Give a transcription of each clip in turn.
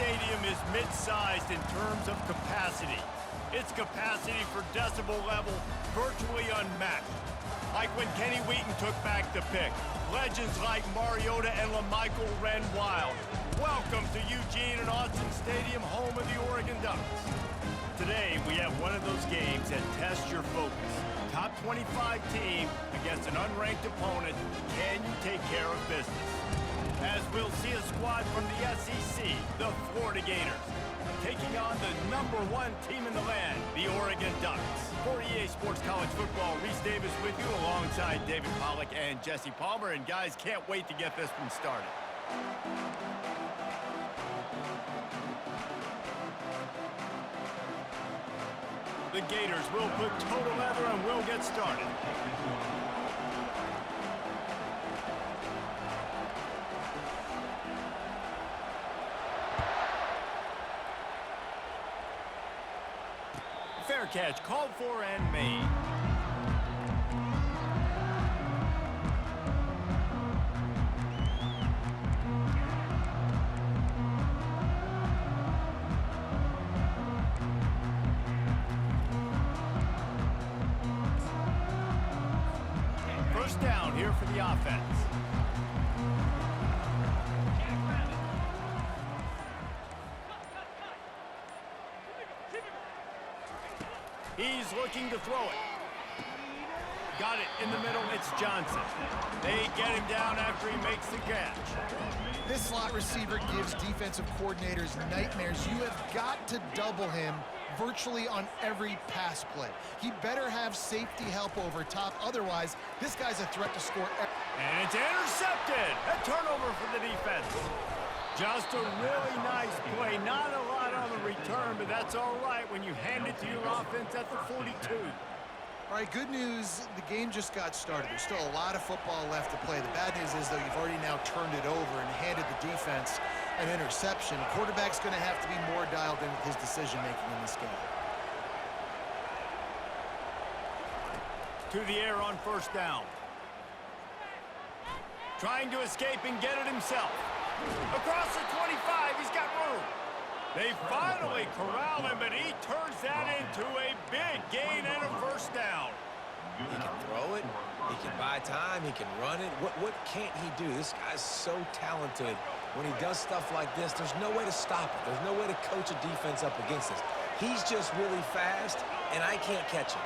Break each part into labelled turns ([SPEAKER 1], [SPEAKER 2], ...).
[SPEAKER 1] stadium is mid-sized in terms of capacity. Its capacity for decibel level virtually unmatched. Like when Kenny Wheaton took back the pick. Legends like Mariota and LaMichael ran wild. Welcome to Eugene and Autzen Stadium, home of the Oregon Ducks. Today, we have one of those games that tests your focus. Top 25 team against an unranked opponent. Can you take care of business? As we'll see a squad from the SEC, the Florida Gators, taking on the #1 team in the land, the Oregon Ducks. For EA Sports College Football, Reese Davis with you alongside David Pollack and Jesse Palmer. And guys, can't wait to get this one started. The Gators will put total leather and we'll get started. Fair catch, called for and made. First down here for the offense. He's looking to throw it. Got it in the middle, it's Johnson. They get him down after he makes the catch.
[SPEAKER 2] This slot receiver gives defensive coordinators nightmares. You have got to double him virtually on every pass play. He better have safety help over top. Otherwise, this guy's a threat to score.
[SPEAKER 1] And it's intercepted. A turnover for the defense. Just a really nice play. Not a lot on the return, but that's all right when you hand it to your offense at the 42.
[SPEAKER 2] All right, good news. The game just got started. There's still a lot of football left to play. The bad news is, though, you've already now turned it over and handed the defense an interception. The quarterback's going to have to be more dialed in with his decision-making in this game.
[SPEAKER 1] To the air on first down. Trying to escape and get it himself. Across the 25, he's got room. They finally corral him, but he turns that into a big gain and a first down.
[SPEAKER 3] He can throw it, he can buy time, he can run it. What can't he do? This guy's so talented. When he does stuff like this, there's no way to stop it. There's no way to coach a defense up against this. He's just really fast, and I can't catch him.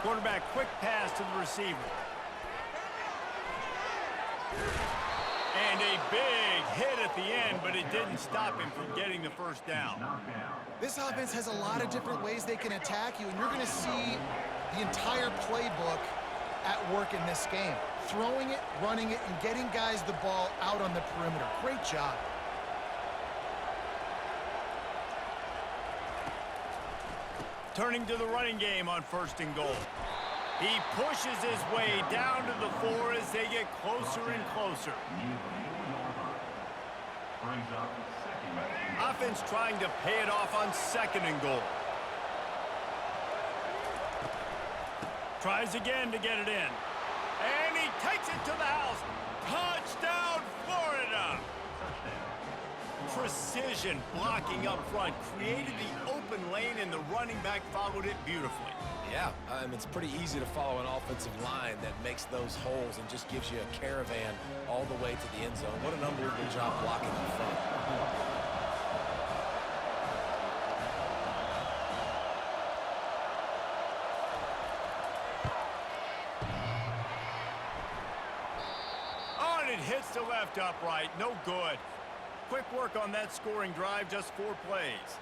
[SPEAKER 1] Quarterback, quick pass to the receiver. And a big hit at the end, but it didn't stop him from getting the first down.
[SPEAKER 2] This offense has a lot of different ways they can attack you, and you're going to see the entire playbook at work in this game. Throwing it, running it, and getting guys the ball out on the perimeter. Great job.
[SPEAKER 1] Turning to the running game on first and goal. He pushes his way down to the 4 as they get closer and closer. Offense trying to pay it off on second and goal. Tries again to get it in. And he takes it to the house. Touchdown, Florida! Precision blocking up front created the open lane, and the running back followed it beautifully.
[SPEAKER 3] Yeah, it's pretty easy to follow an offensive line that makes those holes and just gives you a caravan all the way to the end zone. What an unbelievable job blocking up front.
[SPEAKER 1] Oh, and it hits the left upright. No good. Quick work on that scoring drive, just 4 plays.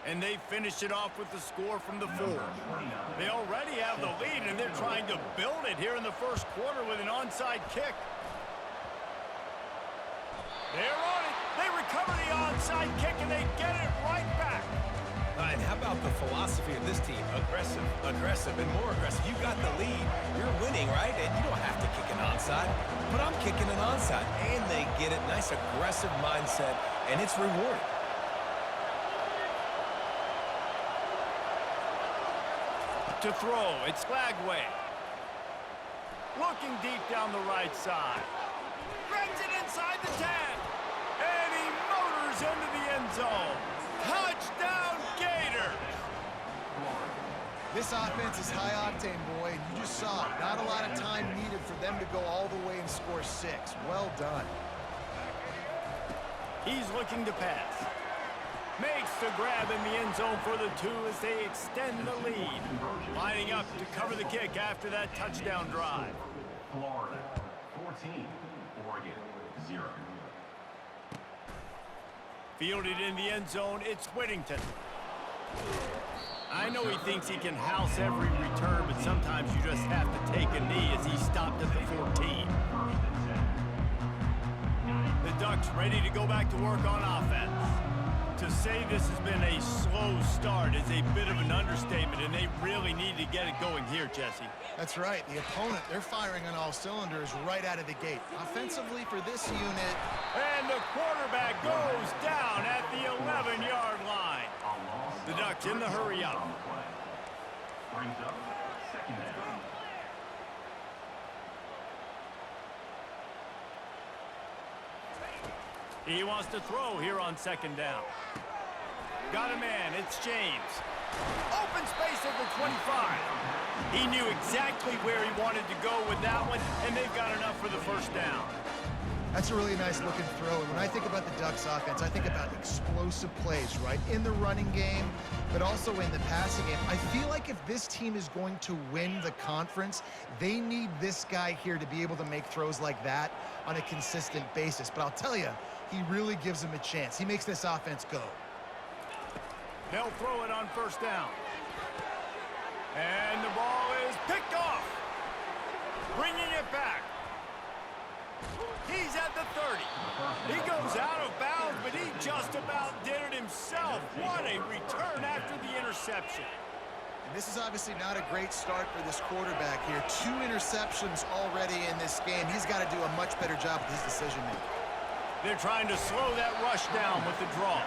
[SPEAKER 1] And they finish it off with the score from the 4. They already have the lead, and they're trying to build it here in the first quarter with an onside kick. They're on it. They recover the onside kick, and they get it right back.
[SPEAKER 3] And how about the philosophy of this team? Aggressive, aggressive, and more aggressive. You got the lead. You're winning, right? And you don't have to kick an onside. But I'm kicking an onside. And they get it. Nice aggressive mindset, and it's rewarded.
[SPEAKER 1] To throw, it's Flagway. looking deep down the right side. Brings it inside the 10. And he motors into the end zone. Touchdown, Gators!
[SPEAKER 2] This offense is high octane, boy, and you just saw it. Not a lot of time needed for them to go all the way and score 6. Well done.
[SPEAKER 1] He's looking to pass. Makes the grab in the end zone for the 2 as they extend the lead. Lining up to cover the kick after that touchdown drive.
[SPEAKER 4] Florida 14, Oregon 0.
[SPEAKER 1] Fielded in the end zone, it's Whittington. I know he thinks he can house every return, but sometimes you just have to take a knee as he stopped at the 14. The Ducks ready to go back to work on offense. To say this has been a slow start is a bit of an understatement, and they really need to get it going here, Jesse.
[SPEAKER 2] That's right. The opponent, they're firing on all cylinders right out of the gate. Offensively for this unit.
[SPEAKER 1] And the quarterback goes down at the 11-yard line. The Ducks in the hurry up.
[SPEAKER 4] Brings up second down.
[SPEAKER 1] He wants to throw here on second down. Got a man, it's James. Open space at the 25. He knew exactly where he wanted to go with that one, and they've got enough for the first down.
[SPEAKER 2] That's a really nice looking throw. And when I think about the Ducks offense, I think about explosive plays, right? In the running game, but also in the passing game. I feel like if this team is going to win the conference, they need this guy here to be able to make throws like that on a consistent basis. But I'll tell you, he really gives them a chance. He makes this offense go.
[SPEAKER 1] They'll throw it on first down. And the ball is picked off. Bringing it back. He's at the 30. He goes out of bounds, but he just about did it himself. What a return after the interception.
[SPEAKER 2] And this is obviously not a great start for this quarterback here. 2 interceptions already in this game. He's got to do a much better job with his decision-making. They're
[SPEAKER 1] trying to slow that rush down with the draw.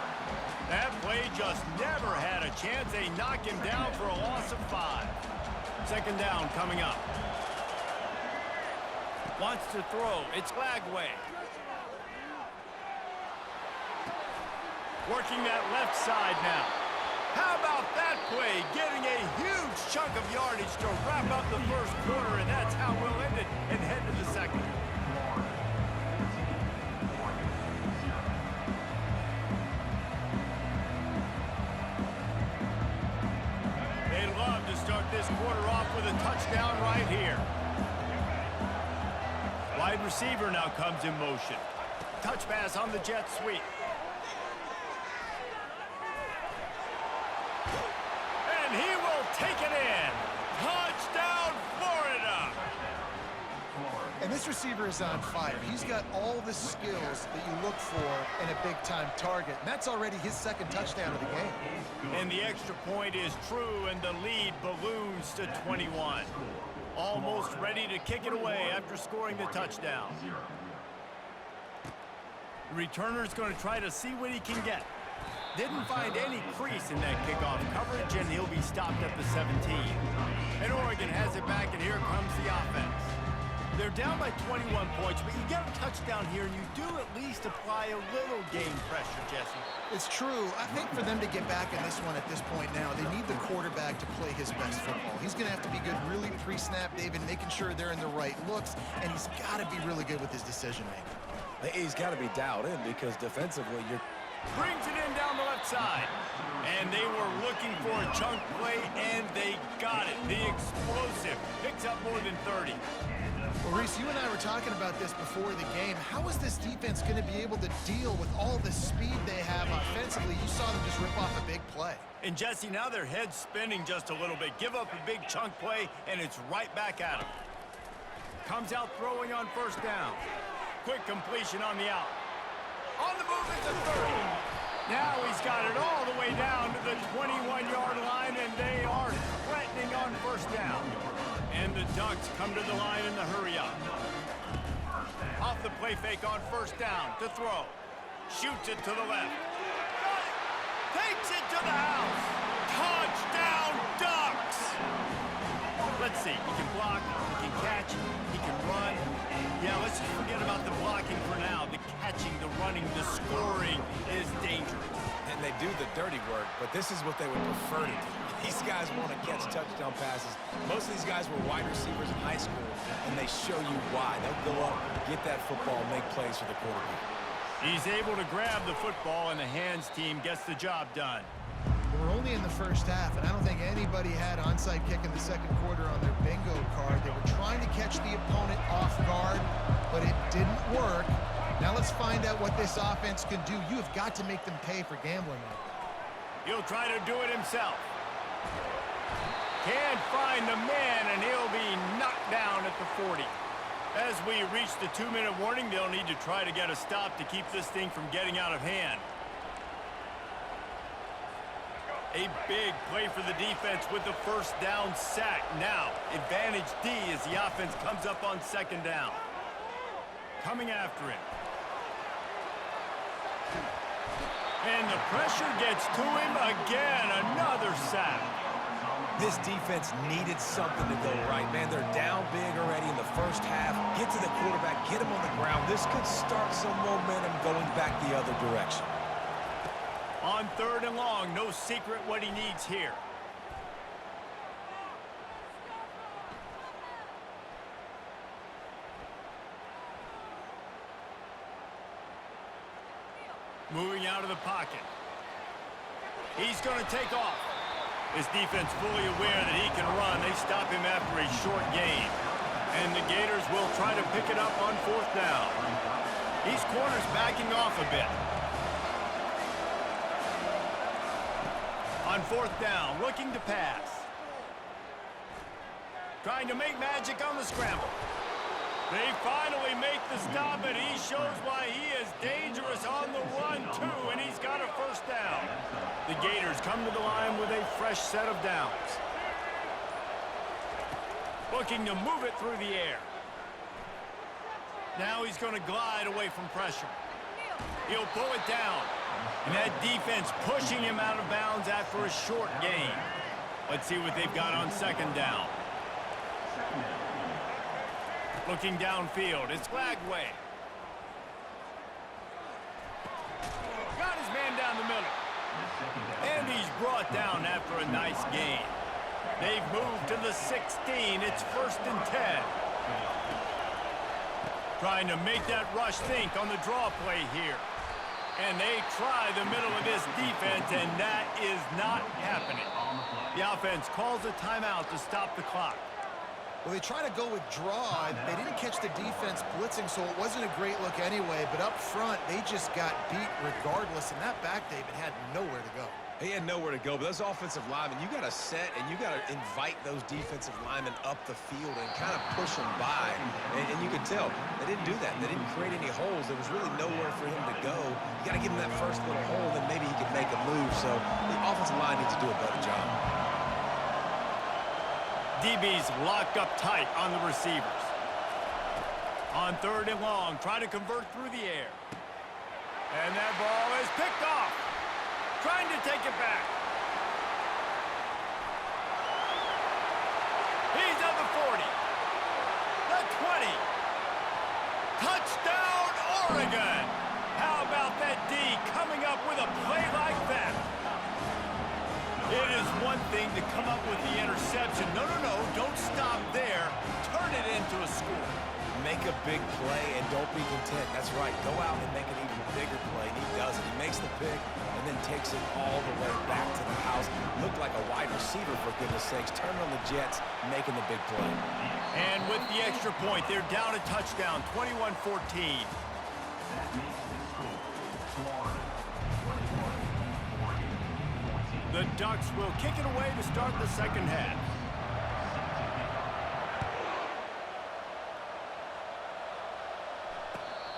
[SPEAKER 1] That play just never had a chance. They knock him down for a loss of 5. Second down coming up. Wants to throw. It's Lagway. Working that left side now. How about that play? Getting a huge chunk of yardage to wrap up the first quarter, and that's how we'll end it and head to the second. They'd love to start this quarter off with a touchdown right here. Wide receiver now comes in motion. Touch pass on the jet sweep. And he will take it in. Touchdown, Florida!
[SPEAKER 2] And this receiver is on fire. He's got all the skills that you look for in a big-time target. And that's already his second touchdown of the game.
[SPEAKER 1] And the extra point is true, and the lead balloons to 21. Almost ready to kick it away after scoring the touchdown. The returner's going to try to see what he can get. Didn't find any crease in that kickoff coverage, and he'll be stopped at the 17. And Oregon has it back, and here comes the offense. They're down by 21 points, but you get a touchdown here, and you do at least apply a little game pressure, Jesse.
[SPEAKER 2] It's true. I think for them to get back in this one at this point now, they need the quarterback to play his best football. He's going to have to be good really pre-snap, David, making sure they're in the right looks, and he's got to be really good with his decision-making.
[SPEAKER 3] He's got to be dialed in because defensively you're...
[SPEAKER 1] Brings it in down the left side. And they were looking for a chunk play, and they got it. The explosive picks up more than 30.
[SPEAKER 2] Well, Reese, you and I were talking about this before the game. How is this defense going to be able to deal with all the speed they have offensively? You saw them just rip off a big play.
[SPEAKER 1] And, Jesse, now their head's spinning just a little bit. Give up a big chunk play, and it's right back at them. Comes out throwing on first down. Quick completion on the out. On the move at the 30. Now he's got it all the way down to the 21-yard line, and they are threatening on first down. And the Ducks come to the line in the hurry-up. Off the play fake on first down to throw. Shoots it to the left. Got it. Takes it to the house. Touchdown, Ducks! Let's see. He can block, he can catch, he can run. Yeah, let's just forget about the blocking for now. The catching, the running, the scoring is dangerous.
[SPEAKER 3] And they do the dirty work, but this is what they would prefer to do. These guys want to catch touchdown passes. Most of these guys were wide receivers in high school, and they show you why. They'll go up, get that football, make plays for the quarterback.
[SPEAKER 1] He's able to grab the football, and the hands team gets the job done.
[SPEAKER 2] We're only in the first half, and I don't think anybody had onside kick in the second quarter on their bingo card. They were trying to catch the opponent off guard, but it didn't work. Now let's find out what this offense can do. You have got to make them pay for gambling like that.
[SPEAKER 1] He'll try to do it himself. Can't find the man, and he'll be knocked down at the 40. As we reach the 2-minute warning, they'll need to try to get a stop to keep this thing from getting out of hand. A big play for the defense with the first down sack. Now, advantage D as the offense comes up on second down. Coming after him. And the pressure gets to him again. Another sack.
[SPEAKER 3] This defense needed something to go right. Man, they're down big already in the first half. Get to the quarterback, get him on the ground. This could start some momentum going back the other direction.
[SPEAKER 1] On 3rd and long, no secret what he needs here. Moving out of the pocket. He's going to take off. His defense fully aware that he can run. They stop him after a short gain. And the Gators will try to pick it up on 4th down. These corners backing off a bit. On 4th down, looking to pass. Trying to make magic on the scramble. They finally make the stop, and he shows why he is dangerous on the run, too, and he's got a first down. The Gators come to the line with a fresh set of downs. Looking to move it through the air. Now he's going to glide away from pressure. He'll pull it down. And that defense pushing him out of bounds after a short gain. Let's see what they've got on second down. Looking downfield, it's Lagway. Got his man down the middle. And he's brought down after a nice gain. They've moved to the 16. It's 1st and 10. Trying to make that rush think on the draw play here. And they try the middle of this defense, and that is not happening. The offense calls a timeout to stop the clock.
[SPEAKER 2] Well, they try to go with draw. They didn't catch the defense blitzing, so it wasn't a great look anyway. But up front, they just got beat regardless. And that back, David, had nowhere to go.
[SPEAKER 3] He had nowhere to go, but those offensive linemen, you got to set and you got to invite those defensive linemen up the field and kind of push them by. And you could tell they didn't do that. They didn't create any holes. There was really nowhere for him to go. You got to give him that first little hole, then maybe he can make a move. So the offensive line needs to do a better job.
[SPEAKER 1] DB's locked up tight on the receivers. On 3rd and long, try to convert through the air. And that ball is picked off. Trying to take it back. He's at the 40. The 20. Touchdown, Oregon. How about that D coming up with a play like that? It is one thing to come up with the interception. No, don't stop there. Turn it into a score.
[SPEAKER 3] Make a big play and don't be content. That's right. Go out and make an even bigger play. And he does it. He makes the pick and then takes it all the way back to the house. Looked like a wide receiver, for goodness sakes. Turning on the Jets, making the big play.
[SPEAKER 1] And with the extra point, they're down a touchdown, 21-14.
[SPEAKER 4] That makes the score Florida 21, Oregon 14.
[SPEAKER 1] The Ducks will kick it away to start the second half.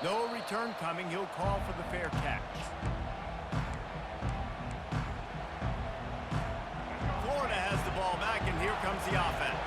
[SPEAKER 1] No return coming. He'll call for the fair catch. Florida has the ball back, and here comes the offense.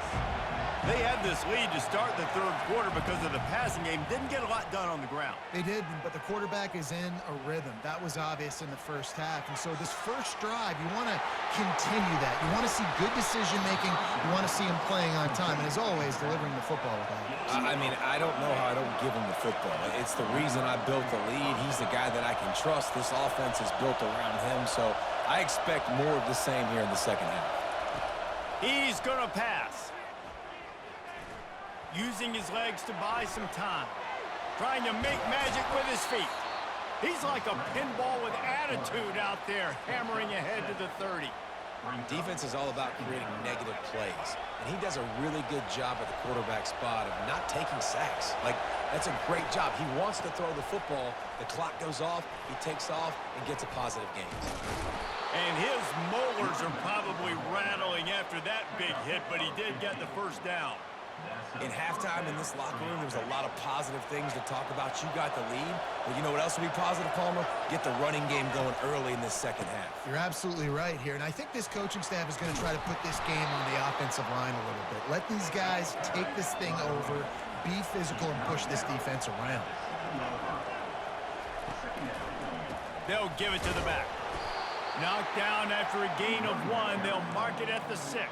[SPEAKER 1] They had this lead to start the third quarter because of the passing game. Didn't get a lot done on the ground.
[SPEAKER 2] They did, but the quarterback is in a rhythm. That was obvious in the first half. And so this first drive, you want to continue that. You want to see good decision-making. You want to see him playing on time. And as always, delivering the football with that.
[SPEAKER 3] I mean, I don't know how I don't give him the football. It's the reason I built the lead. He's the guy that I can trust. This offense is built around him, so I expect more of the same here in the second half.
[SPEAKER 1] He's going to pass. Using his legs to buy some time. Trying to make magic with his feet. He's like a pinball with attitude out there, hammering ahead to the 30.
[SPEAKER 3] Defense is all about creating negative plays, and he does a really good job at the quarterback spot of not taking sacks. Like, that's a great job. He wants to throw the football. The clock goes off, he takes off, and gets a positive gain.
[SPEAKER 1] And his molars are probably rattling after that big hit, but he did get the first down.
[SPEAKER 3] In halftime in this locker room, there was a lot of positive things to talk about. You got the lead. But you know what else would be positive, Palmer? Get the running game going early in this second half.
[SPEAKER 2] You're absolutely right here. And I think this coaching staff is going to try to put this game on the offensive line a little bit. Let these guys take this thing over, be physical, and push this defense around.
[SPEAKER 1] They'll give it to the back. Knocked down after a gain of 1. They'll mark it at the 6.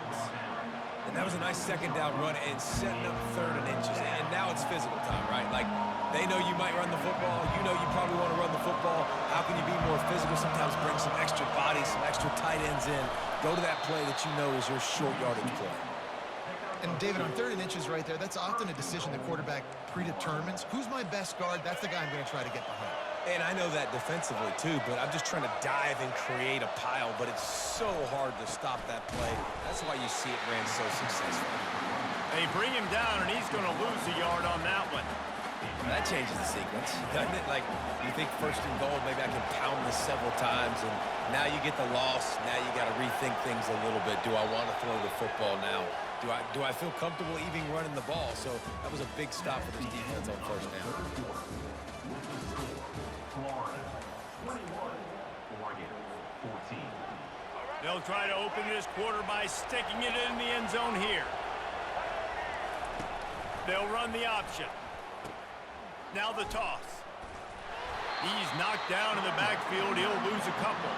[SPEAKER 3] And that was a nice second down run and setting up 3rd and inches. And now it's physical time, right? Like, they know you might run the football. You know you probably want to run the football. How can you be more physical? Sometimes bring some extra bodies, some extra tight ends in. Go to that play that you know is your short yardage play.
[SPEAKER 2] And, David, on 3rd and inches right there, that's often a decision the quarterback predetermines. Who's my best guard? That's the guy I'm going to try to get behind.
[SPEAKER 3] And I know that defensively, too, but I'm just trying to dive and create a pile, but it's so hard to stop that play. That's why you see it ran so successful.
[SPEAKER 1] They bring him down, and he's going to lose a yard on that one.
[SPEAKER 3] That changes the sequence, doesn't it? Like, you think 1st and goal, maybe I can pound this several times, and now you get the loss. Now you got to rethink things a little bit. Do I want to throw the football now? Do I feel comfortable even running the ball? So that was a big stop for this defense on 1st down.
[SPEAKER 1] They'll try to open this quarter by sticking it in the end zone here. They'll run the option. Now the toss. He's knocked down in the backfield. He'll lose a couple.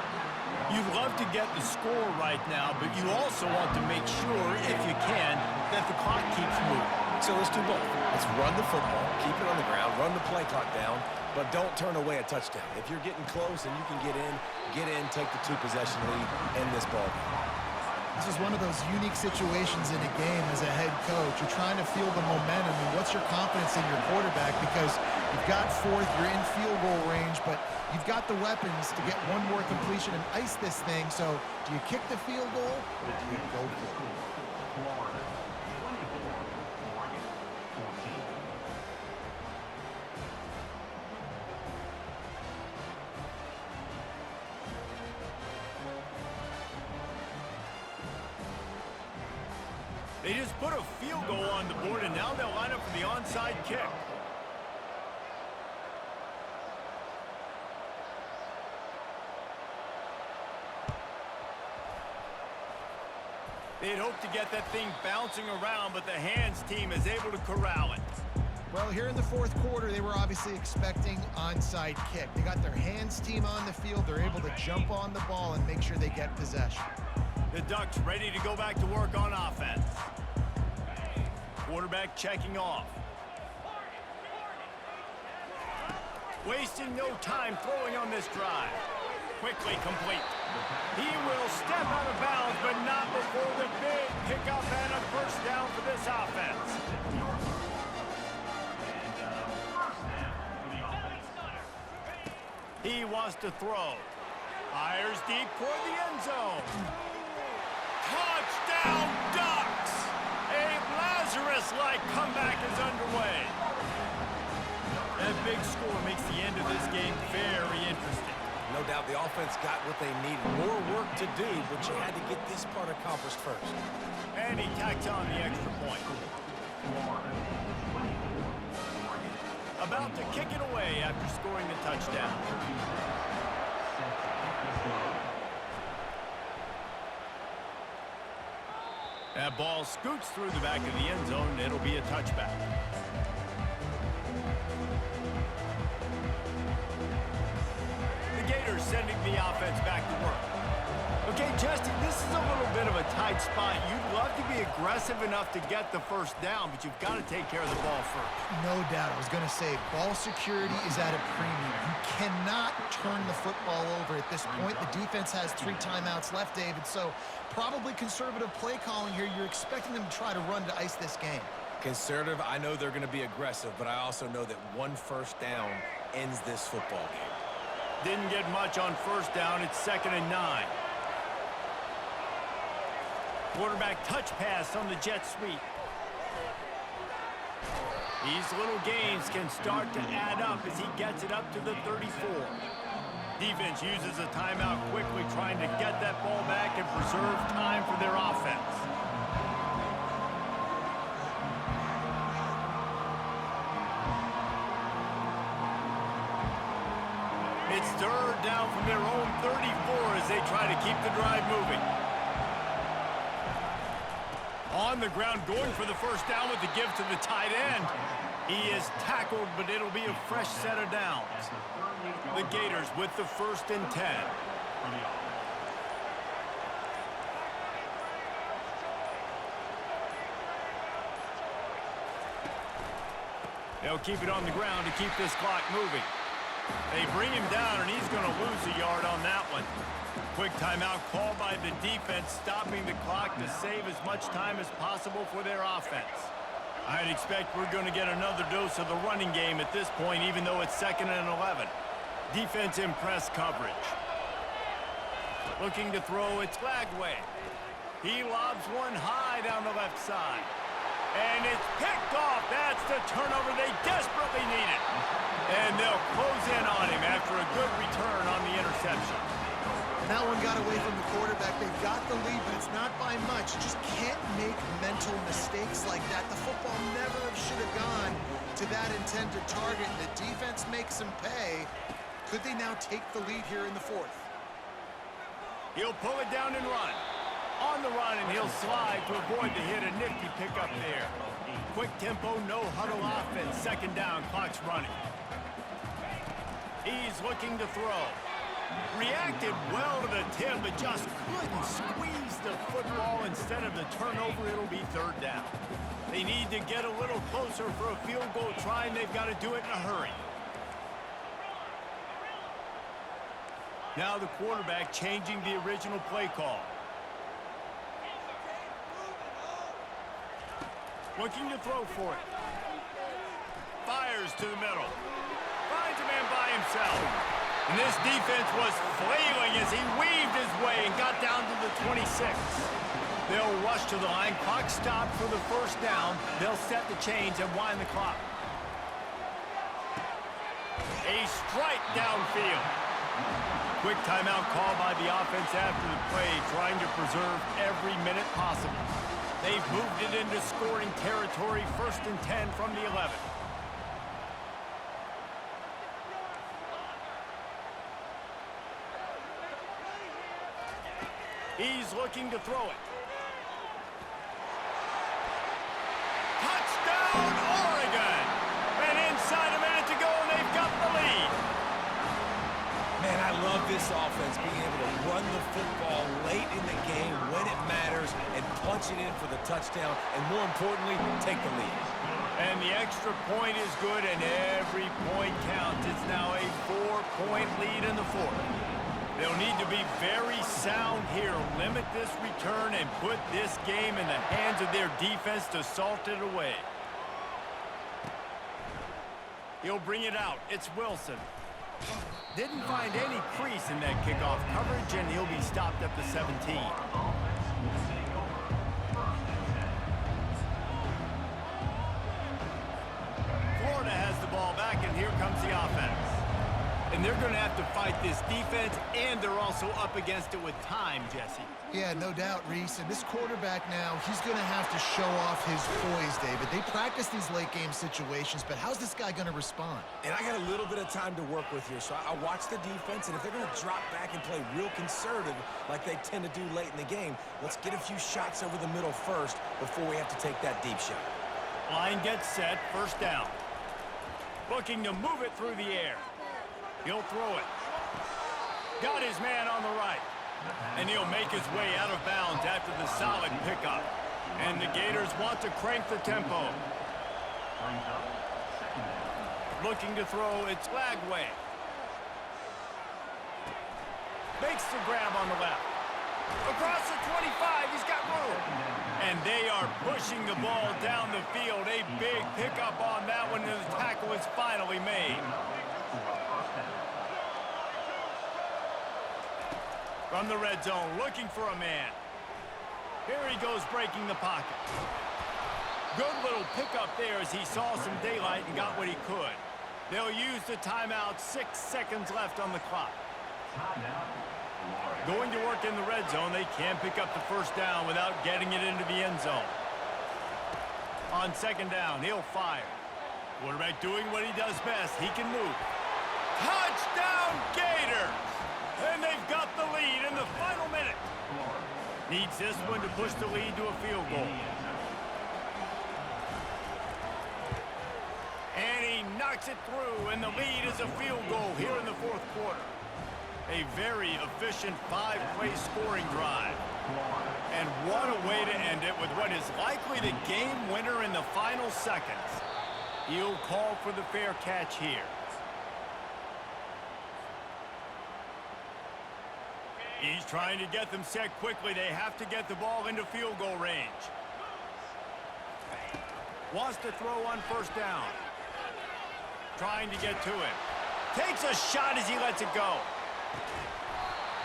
[SPEAKER 1] You'd love to get the score right now, but you also want to make sure, if you can, that the clock keeps moving.
[SPEAKER 3] So let's do both. Let's run the football, keep it on the ground, run the play clock down, but don't turn away a touchdown. If you're getting close and you can get in, take the 2-possession lead, end this ball game.
[SPEAKER 2] This is one of those unique situations in a game as a head coach. You're trying to feel the momentum, and what's your confidence in your quarterback? Because you've got 4th, you're in field goal range, but you've got the weapons to get one more completion and ice this thing. So do you kick the field goal, or do you go for it?
[SPEAKER 1] They just put a field goal on the board, and now they'll line up for the onside kick. They'd hope to get that thing bouncing around, but the hands team is able to corral it.
[SPEAKER 2] Well, here in the 4th quarter, they were obviously expecting onside kick. They got their hands team on the field. They're able to jump on the ball and make sure they get possession.
[SPEAKER 1] The Ducks ready to go back to work on offense. Quarterback checking off. Wasting no time throwing on this drive. Quickly complete. He will step out of bounds, but not before the big pickup and a first down for this offense. He wants to throw. Fires deep toward the end zone. Touchdown, Ducks! A Lazarus-like comeback is underway. That big score makes the end of this game very interesting.
[SPEAKER 3] No doubt the offense got what they needed. More work to do, but you had to get this part accomplished first.
[SPEAKER 1] And he tacks on the extra point. About to kick it away after scoring the touchdown. That ball scoots through the back of the end zone, and it'll be a touchback. The Gators sending the offense back to work. Okay, Justin, this is a little bit of a tight spot. You'd love to be aggressive enough to get the first down, but you've got to take care of the ball first.
[SPEAKER 2] No doubt. I was going to say, ball security is at a premium. You cannot turn the football over at this point. The defense has 3 timeouts left, David, so probably conservative play calling here. You're expecting them to try to run to ice this game.
[SPEAKER 3] Conservative, I know they're going to be aggressive, but I also know that 1 first down ends this football game.
[SPEAKER 1] Didn't get much on first down. It's 2nd and 9. Quarterback touch pass on the jet sweep. These little gains can start to add up as he gets it up to the 34. Defense uses a timeout quickly, trying to get that ball back and preserve time for their offense. It's 3rd down from their own 34 as they try to keep the drive moving. On the ground, going for the first down with the give to the tight end. He is tackled, but it'll be a fresh set of downs. The Gators with the 1st and 10. They'll keep it on the ground to keep this clock moving. They bring him down, and he's going to lose a yard on that one. Quick timeout called by the defense, stopping the clock to save as much time as possible for their offense. I'd expect we're going to get another dose of the running game at this point, even though it's 2nd and 11. Defense in press coverage. Looking to throw, it's Lagway. He lobs one high down the left side. And it's picked off. That's the turnover they desperately needed. And they'll close in on him after a good return on the interception.
[SPEAKER 2] And that one got away from the quarterback. They've got the lead, but it's not by much. You just can't make mental mistakes like that. The football never should have gone to that intended target. The defense makes them pay. Could they now take the lead here in the 4th?
[SPEAKER 1] He'll pull it down and run. On the run, and he'll slide to avoid the hit. A nifty pickup there. Quick tempo, no huddle offense. 2nd down, clock's running. He's looking to throw. Reacted well to the tip, but just couldn't squeeze the football. Instead of the turnover, it'll be 3rd down. They need to get a little closer for a field goal try, and they've got to do it in a hurry. Now the quarterback changing the original play call. Looking to throw for it. Fires to the middle. Finds a man by himself. And this defense was flailing as he weaved his way and got down to the 26. They'll rush to the line. Clock stopped for the first down. They'll set the chains and wind the clock. A strike downfield. Quick timeout call by the offense after the play, trying to preserve every minute possible. They've moved it into scoring territory, 1st and 10 from the 11. He's looking to throw it. Touchdown, Oregon! And inside a minute to go, and they've got the lead.
[SPEAKER 3] Man, I love this offense being able to run the football late in the game when it matters and punch it in for the touchdown, and more importantly, take the lead.
[SPEAKER 1] And the extra point is good, and every point counts. It's now a 4-point lead in the 4th. They'll need to be very sound here, limit this return, and put this game in the hands of their defense to salt it away. He'll bring it out. It's Wilson. Didn't find any crease in that kickoff coverage, and he'll be stopped at the 17. Florida has the ball back, and here comes the offense. And they're going to have to fight this defense, and they're also up against it with time, Jesse.
[SPEAKER 2] Yeah, no doubt, Reese. And this quarterback now, he's going to have to show off his poise, David. They practice these late-game situations, but how's this guy going to respond?
[SPEAKER 3] And I got a little bit of time to work with here, so I watch the defense, and if they're going to drop back and play real conservative like they tend to do late in the game, let's get a few shots over the middle first before we have to take that deep shot.
[SPEAKER 1] Line gets set, first down. Looking to move it through the air. He'll throw it. Got his man on the right. And he'll make his way out of bounds after the solid pickup. And the Gators want to crank the tempo. Looking to throw, it's Lagway. Makes the grab on the left. Across the 25, he's got room. And they are pushing the ball down the field. A big pickup on that one, and the tackle is finally made. From the red zone, looking for a man. Here he goes, breaking the pocket. Good little pickup there as he saw some daylight and got what he could. They'll use the timeout, 6 seconds left on the clock. Going to work in the red zone, they can't pick up the first down without getting it into the end zone. On second down, he'll fire. Quarterback doing what he does best. He can move. Touchdown, Gators! And they've got the lead in the final minute. Needs this one to push the lead to a field goal. And he knocks it through, and the lead is a field goal here in the fourth quarter. A very efficient 5-play scoring drive. And what a way to end it with what is likely the game winner in the final seconds. He'll call for the fair catch here. He's trying to get them set quickly. They have to get the ball into field goal range. Wants to throw on first down. Trying to get to him. Takes a shot as he lets it go.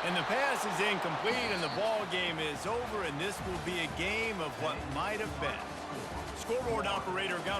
[SPEAKER 1] And the pass is incomplete, and the ball game is over, and this will be a game of what might have been. Scoreboard operator got